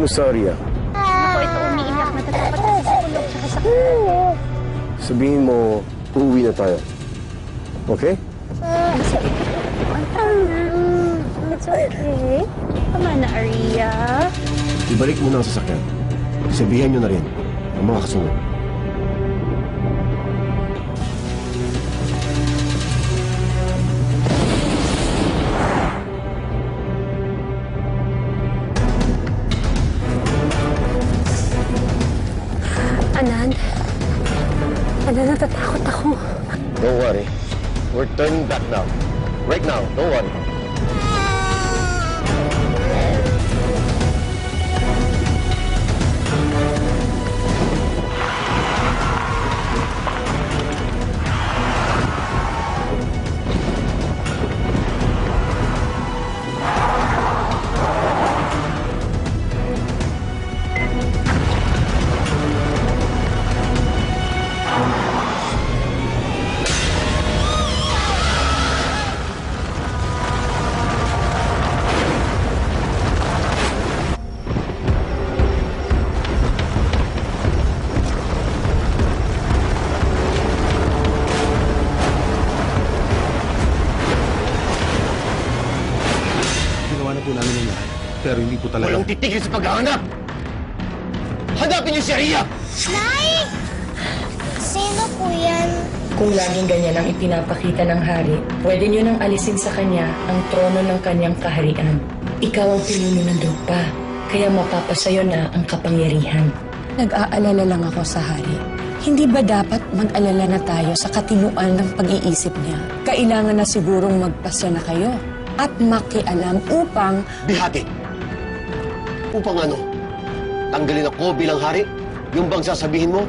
sorry, ah. Ako, ito umiiyak. Natatapat kasi sa kulog tsaka sa kulog. Sabihin mo, uuwi na tayo. Okay? Sige. It's okay. Tama na, Aria. Ibalik mo na ang sasakyan. Sabihan nyo na rin ang mga kasunod. Anand, natatakot ako. Don't worry. We're turning back now. Right now, don't worry. Ginawa na po namin yung lahat, pero hindi po talaga. Walang titigil sa paghahanap! Hanapin niyo si Aria! Nay! Sino po yan? Kung laging ganyan ang ipinapakita ng hari, pwede niyo nang alisin sa kanya ang trono ng kanyang kaharian. Ikaw ang pinuno ng lupa, kaya mapapasayo na ang kapangyarihan. Nag-aalala lang ako sa hari. Hindi ba dapat mag-alala na tayo sa katinuan ng pag-iisip niya? Kailangan na sigurong magpasya na kayo at makialam upang... Bihati! Upang ano? Tanggalin ako bilang hari? Yung bang sasabihin mo,